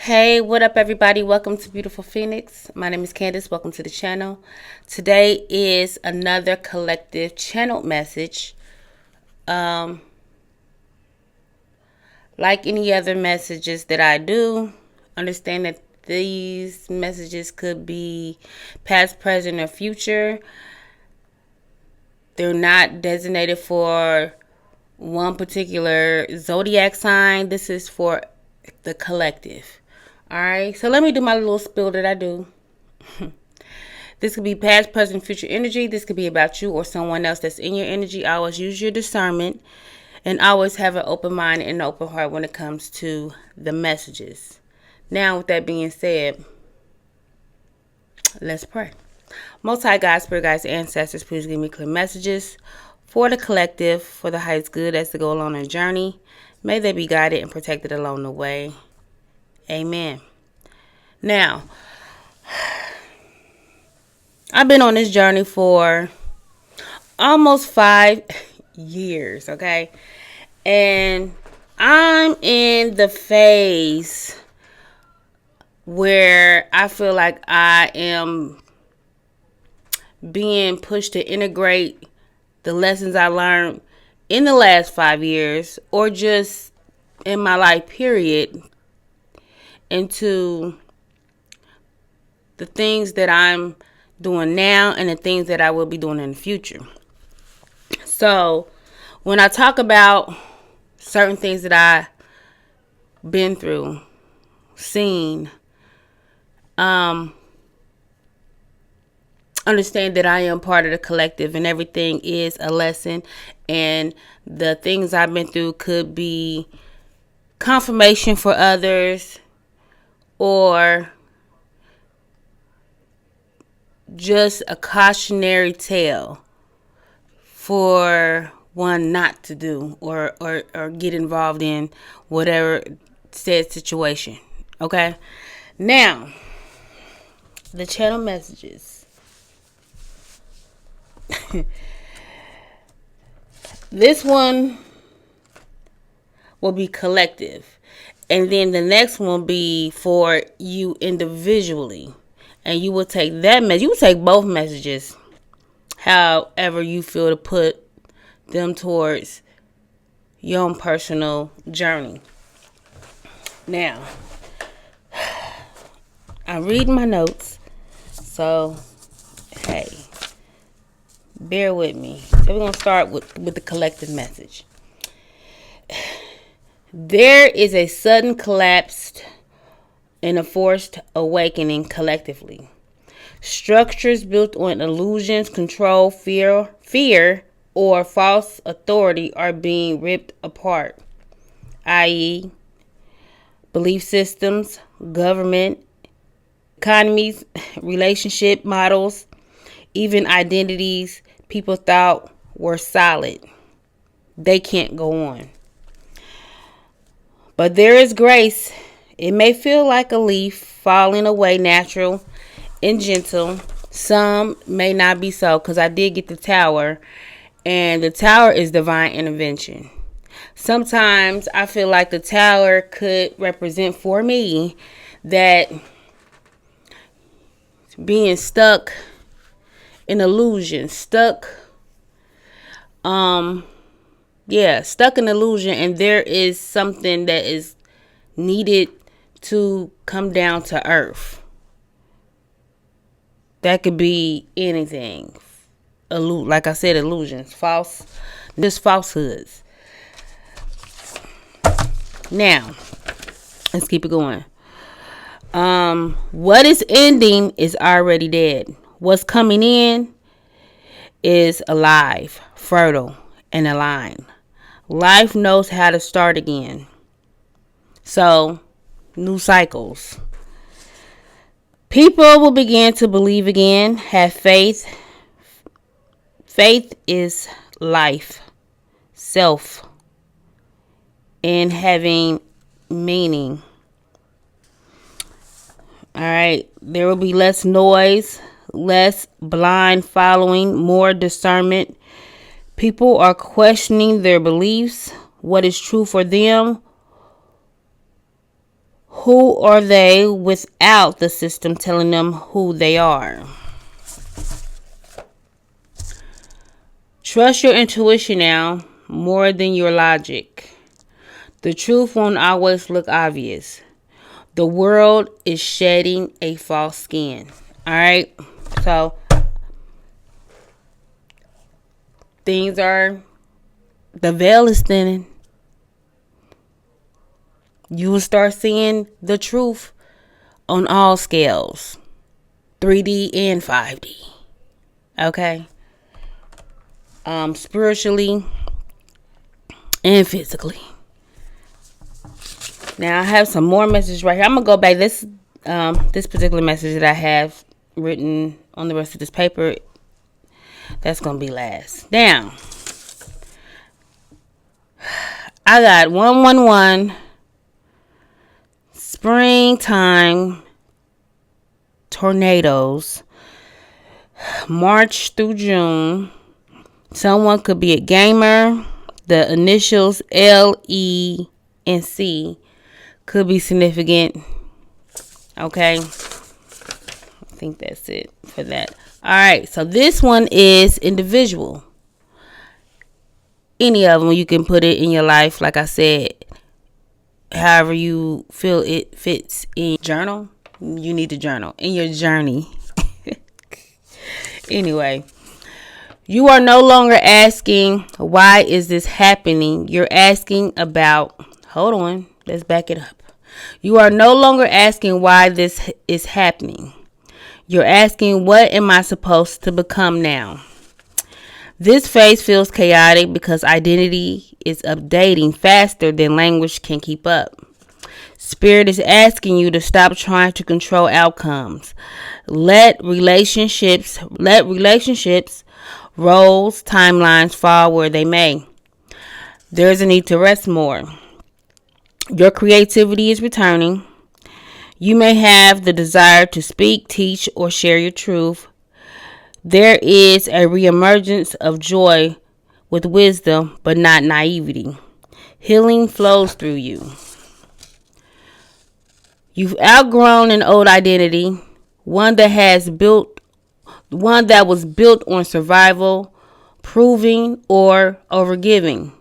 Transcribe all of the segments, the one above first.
Hey, what up, everybody? Welcome to Beautiful Phoenix. My name is Candace. Welcome to the channel. Today is another collective channeled message. Like any other messages that I do, understand that these messages could be past, present, or future. They're not designated for one particular zodiac sign. This is for the collective. All right, so let me do my little spiel that I do. This could be past, present, future energy. This could be about you or someone else that's in your energy. Always use your discernment and always have an open mind and an open heart when it comes to the messages. Now, with that being said, let's pray. Most High God, Spirit Guides, Ancestors, please give me clear messages for the collective, for the highest good as they go along their journey. May they be guided and protected along the way. Amen. Now, I've been on this journey for almost 5 years, okay? And I'm in the phase where I feel like I am being pushed to integrate the lessons I learned in the last 5 years, or just in my life period, into the things that I'm doing now and the things that I will be doing in the future. So when I talk about certain things that I've been through, seen, understand that I am part of the collective and everything is a lesson, and the things I've been through could be confirmation for others or just a cautionary tale for one not to do or get involved in whatever said situation. Okay? Now, the channel messages. This one will be collective. And then the next one will be for you individually. And you will take that message. You will take both messages, however you feel to put them towards your own personal journey. Now, I'm reading my notes. So, hey, bear with me. So we're going to start with the collective message. There is a sudden collapse and a forced awakening collectively. Structures built on illusions, control, fear, or false authority are being ripped apart, i.e., belief systems, government, economies, relationship models, even identities people thought were solid. They can't go on. But there is grace. It may feel like a leaf falling away, natural and gentle. Some may not be so, because I did get the tower, and the tower is divine intervention. Sometimes I feel like the tower could represent for me that being stuck in illusion, stuck in illusion, and there is something that is needed to come down to earth. That could be anything. Like I said, illusions, just falsehoods. Now, let's keep it going. What is ending is already dead. What's coming in is alive, fertile, and aligned. Life knows how to start again. So, new cycles. People will begin to believe again, have faith. Faith is life, self, and having meaning. All right, there will be less noise, less blind following, more discernment. People are questioning their beliefs, what is true for them, Who are they without the system telling them who they are? Trust your intuition now more than your logic. The truth won't always look obvious. The world is shedding a false skin. All right. So the veil is thinning. You will start seeing the truth on all scales, 3D and 5D. Okay. Spiritually and physically. Now I have some more messages right here. I'm gonna go back this particular message that I have written on the rest of this paper. That's gonna be last. Now I got 111 springtime tornadoes, March through June. Someone could be a gamer. The initials L, E, and C could be significant. Okay. I think that's it for that. All right. So this one is individual. Any of them, you can put it in your life. Like I said, however you feel it fits in journal. You need to journal in your journey. Anyway. You are no longer asking, why is this happening? You're asking about, hold on, let's back it up. You are no longer asking why this is happening. You're asking, what am I supposed to become now? This phase feels chaotic because identity is updating faster than language can keep up. Spirit is asking you to stop trying to control outcomes. Let relationships, roles, timelines fall where they may. There's a need to rest more. Your creativity is returning. You may have the desire to speak, teach, or share your truth. There is a reemergence of joy with wisdom, but not naivety. Healing flows through you. You've outgrown an old identity, one that was built on survival, proving, or overgiving.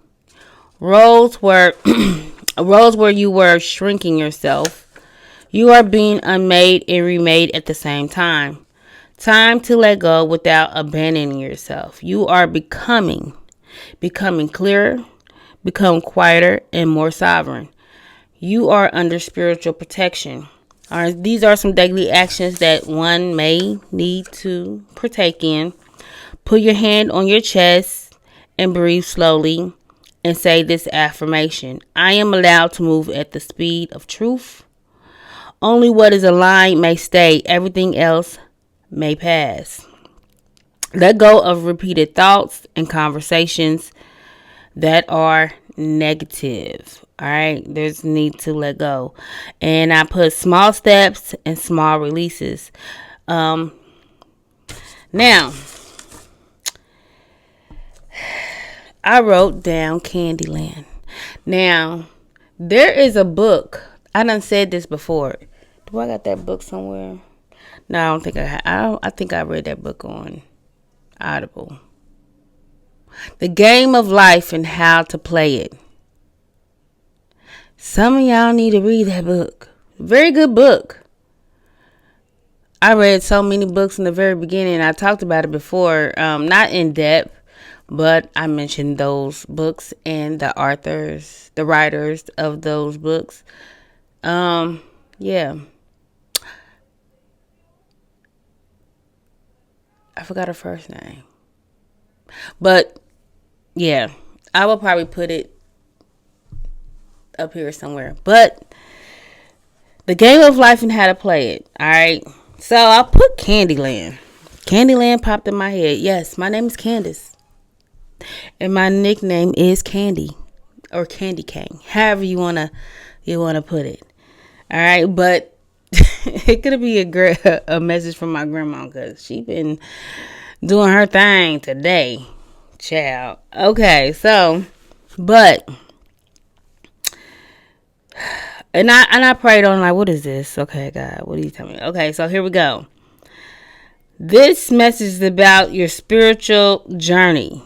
Roles where you were shrinking yourself. You are being unmade and remade at the same time. Time to let go without abandoning yourself. You are becoming clearer, become quieter, and more sovereign. You are under spiritual protection. These are some daily actions that one may need to partake in. Put your hand on your chest and breathe slowly and say this affirmation. I am allowed to move at the speed of truth. Only what is aligned may stay. Everything else may pass. Let go of repeated thoughts and conversations that are negative. All right, there's need to let go. And I put small steps and small releases. Now, I wrote down Candyland. Now, there is a book. I done said this before. Do I got that book somewhere? No, I don't think I have. I think I read that book on Audible. The Game of Life and How to Play It. Some of y'all need to read that book. Very good book. I read so many books in the very beginning. I talked about it before. Not in depth, but I mentioned those books and the authors, the writers of those books. Yeah. I forgot her first name. But, yeah. I will probably put it up here somewhere. But The Game of Life and How to Play It. Alright. So I put Candyland. Candyland popped in my head. Yes, my name is Candace. And my nickname is Candy. Or Candy Cane. However you wanna put it. Alright, but it could be a message from my grandma, because she been doing her thing today. Child. Okay, so, but And I prayed on like, what is this? Okay, God, what are you telling me? Okay, so here we go. This message is about your spiritual journey.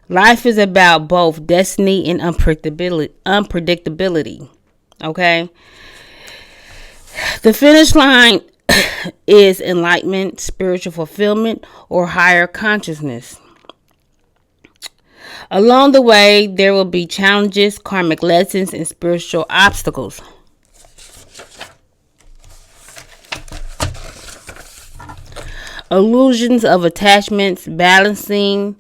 Life is about both destiny and unpredictability. Okay? The finish line is enlightenment, spiritual fulfillment, or higher consciousness. Along the way, there will be challenges, karmic lessons, and spiritual obstacles. Illusions of attachments, balancing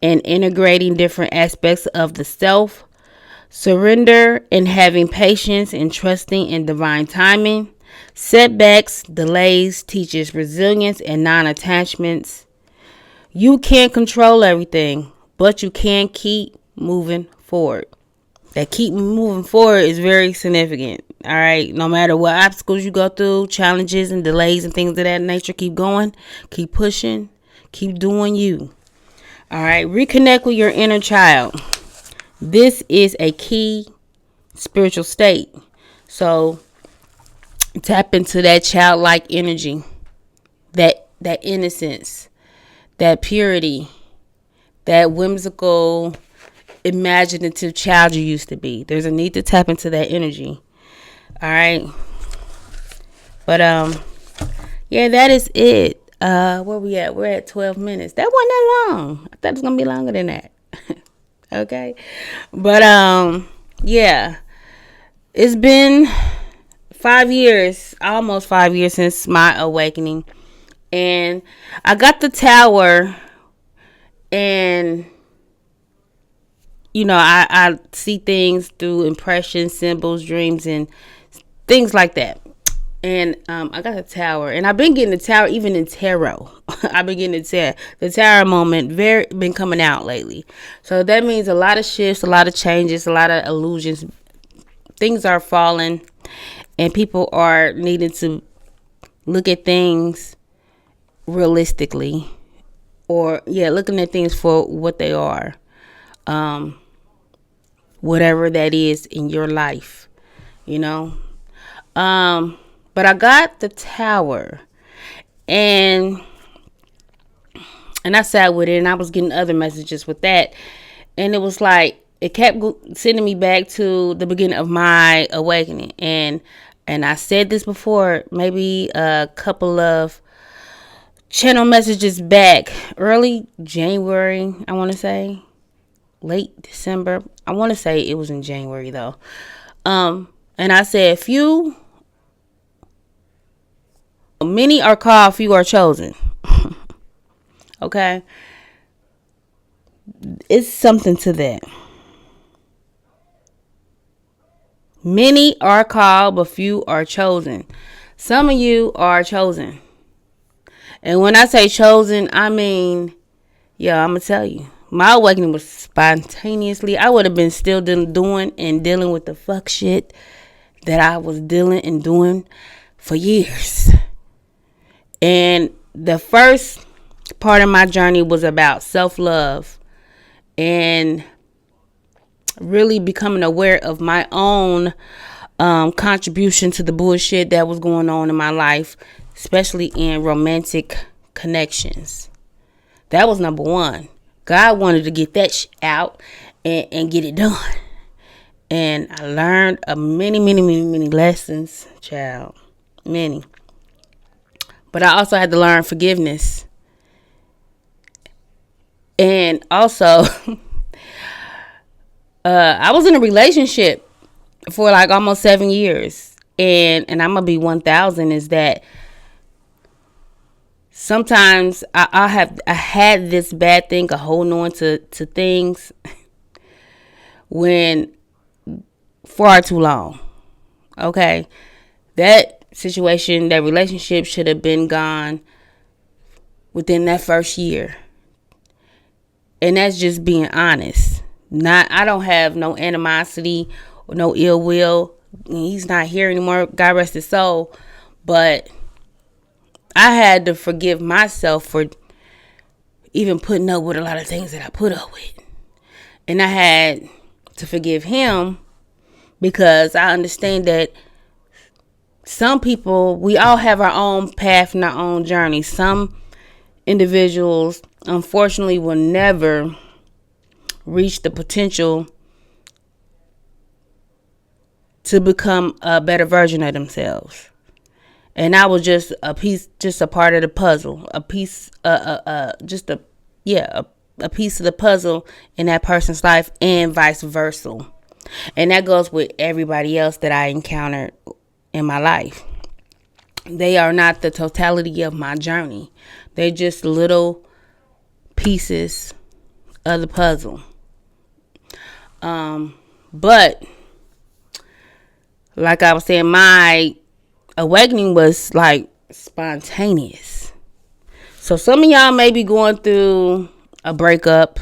and integrating different aspects of the self, surrender and having patience and trusting in divine timing, setbacks, delays teaches resilience and non-attachments. You can't control everything, but you can keep moving forward. That keep moving forward is very significant. All right. No matter what obstacles you go through, challenges and delays and things of that nature, keep going, keep pushing, keep doing you. All right. Reconnect with your inner child. This is a key spiritual state. So tap into that childlike energy, that innocence, that purity, that whimsical, imaginative child you used to be. There's a need to tap into that energy. All right. But yeah, that is it. Where we at? We're at 12 minutes. That wasn't that long. I thought it was gonna be longer than that. Okay. But yeah. It's been 5 years, almost 5 years since my awakening. And I got the tower, and you know, I see things through impressions, symbols, dreams, and things like that. And I got the tower, and I've been getting the tower even in tarot. I've been getting the tower moment been coming out lately. So that means a lot of shifts, a lot of changes, a lot of illusions. Things are falling, and people are needing to look at things realistically, or looking at things for what they are. Whatever that is in your life, you know. But I got the tower, and I sat with it, and I was getting other messages with that, and it was like it kept sending me back to the beginning of my awakening. And I said this before, maybe a couple of channel messages back, early January, I want to say, late December. I want to say it was in January though. And I said, many are called, few are chosen. Okay. It's something to that. Many are called, but few are chosen. Some of you are chosen. And when I say chosen, I mean, I'm going to tell you. My awakening was spontaneously. I would have been still doing and dealing with the fuck shit that I was dealing and doing for years. And the first part of my journey was about self-love and really becoming aware of my own contribution to the bullshit that was going on in my life, especially in romantic connections. That was number one. God wanted to get that shit out and get it done. And I learned many lessons, child. Many. But I also had to learn forgiveness. And also, I was in a relationship for like almost 7 years. And I'm going to be 1,000 is that sometimes I had this bad thing of holding on to things when far too long. Okay. That situation, that relationship should have been gone within that first year. And that's just being honest. I don't have no animosity or no ill will. He's not here anymore. God rest his soul. But I had to forgive myself for even putting up with a lot of things that I put up with. And I had to forgive him because I understand that some people, we all have our own path and our own journey. Some individuals, unfortunately, will never reach the potential to become a better version of themselves. And I was just a piece, just a part of the puzzle, a piece, just a, yeah, a piece of the puzzle in that person's life, and vice versa. And that goes with everybody else that I encountered in my life. They are not the totality of my journey. They're just little pieces of the puzzle. But like I was saying, my awakening was like spontaneous. So some of y'all may be going through a breakup.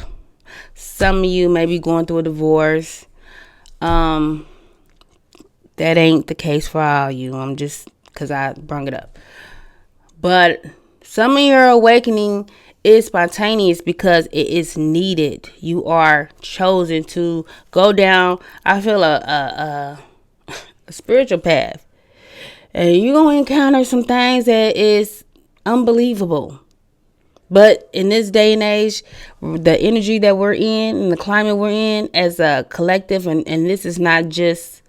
Some of you may be going through a divorce. That ain't the case for all of you. I'm just, because I brung it up. But some of your awakening is spontaneous because it is needed. You are chosen to go down, I feel, a spiritual path. And you're going to encounter some things that is unbelievable. But in this day and age, the energy that we're in and the climate we're in as a collective, and this is not just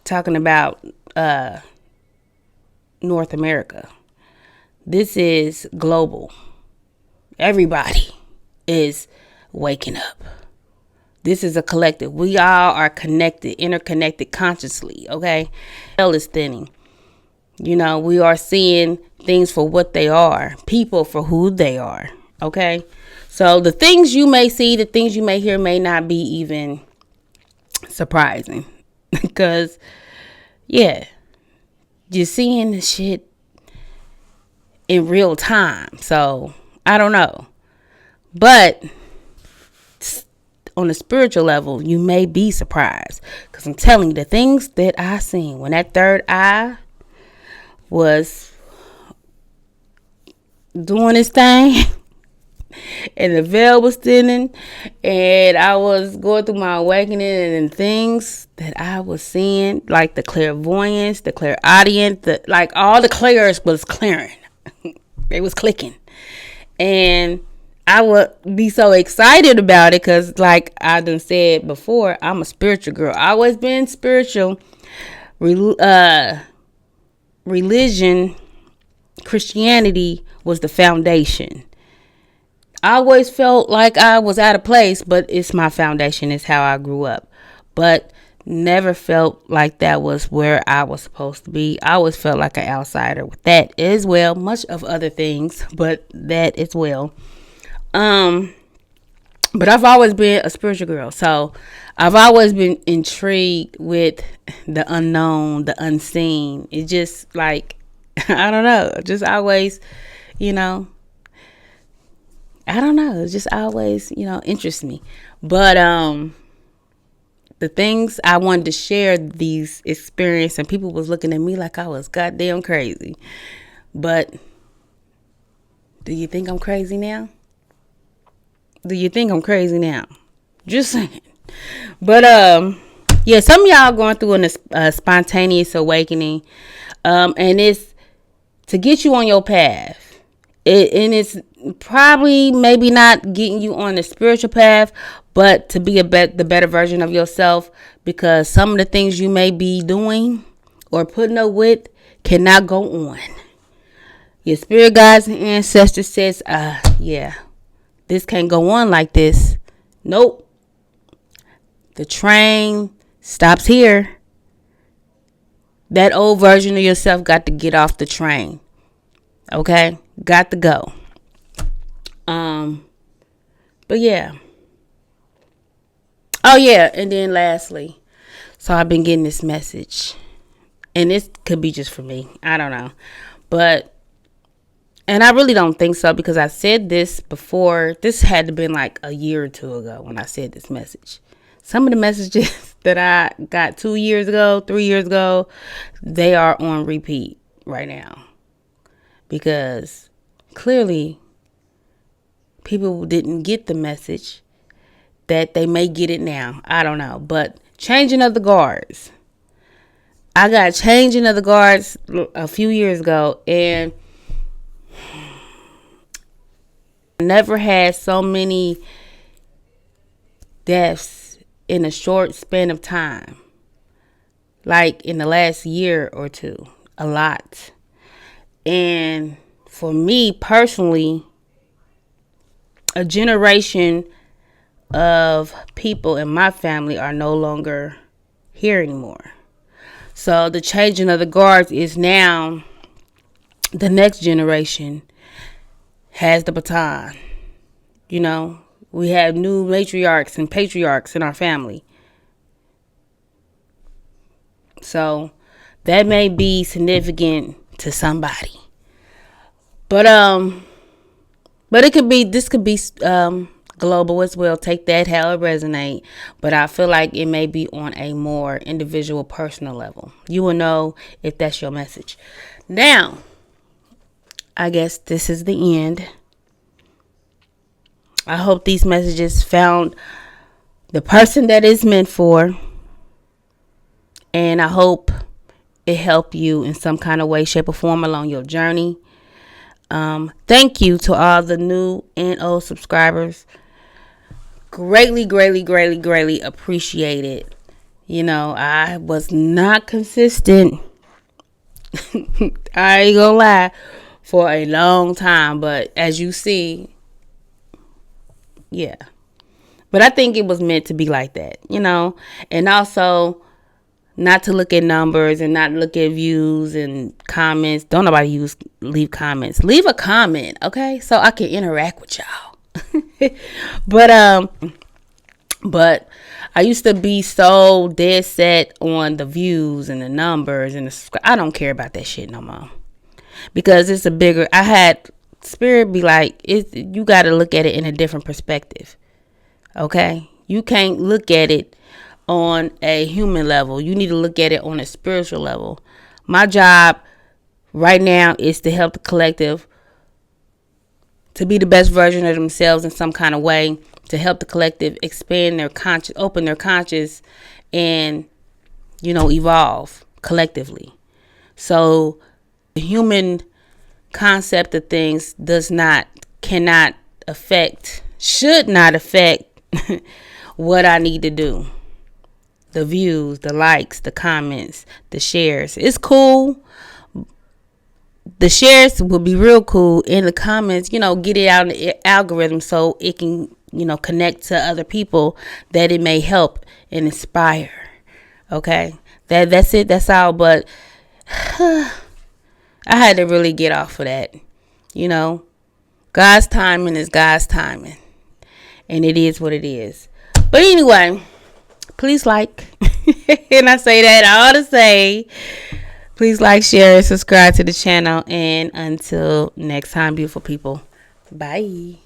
talking about North America. This is global. Everybody is waking up. This is a collective. We all are connected, interconnected consciously, okay? Hell is thinning. You know, we are seeing things for what they are, people for who they are, okay? So the things you may see, the things you may hear may not be even surprising. Because, yeah, you're seeing the shit in real time. So, I don't know. But on a spiritual level, you may be surprised. Because I'm telling you, the things that I seen when that third eye was doing its thing, and the veil was thinning, and I was going through my awakening, and things that I was seeing, like the clairvoyance, the clairaudience, like all the clairs was clearing. It was clicking. And I would be so excited about it because, like I done said before, I'm a spiritual girl. I always been spiritual. Religion, Christianity was the foundation. I always felt like I was out of place, but it's my foundation. It's how I grew up. But never felt like that was where I was supposed to be. I always felt like an outsider with that as well. Much of other things, but that as well. But I've always been a spiritual girl. So I've always been intrigued with the unknown, the unseen. It's just like, I don't know. Just always, you know, I don't know. It just always, interests me. But the things I wanted to share these experiences, and people was looking at me like I was goddamn crazy. But do you think I'm crazy now? Do you think I'm crazy now? Just saying. But yeah, some of y'all going through a spontaneous awakening, and it's to get you on your path. And it's probably maybe not getting you on the spiritual path, but to be the better version of yourself, because some of the things you may be doing or putting up with cannot go on. Your spirit guides and ancestors says, yeah, this can't go on like this. Nope. The train stops here. That old version of yourself got to get off the train. Okay? Got to go. But yeah. Oh yeah, and then lastly, so I've been getting this message, and this could be just for me. I don't know. And I really don't think so, because I said this before. This had to been like a year or two ago when I said this message. Some of the messages that I got 2 years ago, 3 years ago, they are on repeat right now. Because clearly people didn't get the message that they may get it now. I don't know. But changing of the guards. I got changing of the guards a few years ago, and never had so many deaths in a short span of time. Like in the last year or two. A lot. And for me personally, a generation of people in my family are no longer here anymore. So the changing of the guards is now the next generation has the baton. You know, we have new matriarchs and patriarchs in our family. So that may be significant to somebody. But it could be, this could be global as well. Take that how it resonate. But I feel like it may be on a more individual, personal level. You will know if that's your message. Now, I guess this is the end. I hope these messages found the person that is meant for. And I hope it helped you in some kind of way, shape, or form along your journey. Thank you to all the new and old subscribers. Greatly, greatly, greatly, greatly appreciate it. You know, I was not consistent. I ain't gonna lie, for a long time. But as you see, yeah. But I think it was meant to be like that, you know. And also, not to look at numbers and not look at views and comments. Don't nobody leave comments. Leave a comment, okay? So I can interact with y'all. But I used to be so dead set on the views and the numbers and I don't care about that shit no more. Because it's I had Spirit be like, you got to look at it in a different perspective. Okay? You can't look at it on a human level. You need to look at it on a spiritual level. My job right now is to help the collective to be the best version of themselves in some kind of way, to help the collective expand their conscious, open their conscious, and, you know, evolve collectively. So the human concept of things cannot affect, should not affect what I need to do. The views, the likes, the comments, the shares. It's cool. The shares will be real cool. In the comments, you know, get it out in the algorithm so it can, you know, connect to other people that it may help and inspire. Okay? That's it. That's all. But I had to really get off of that. You know, God's timing is God's timing. And it is what it is. But anyway, please like. And I say that I ought to say, please like, share, and subscribe to the channel. And until next time, beautiful people. Bye.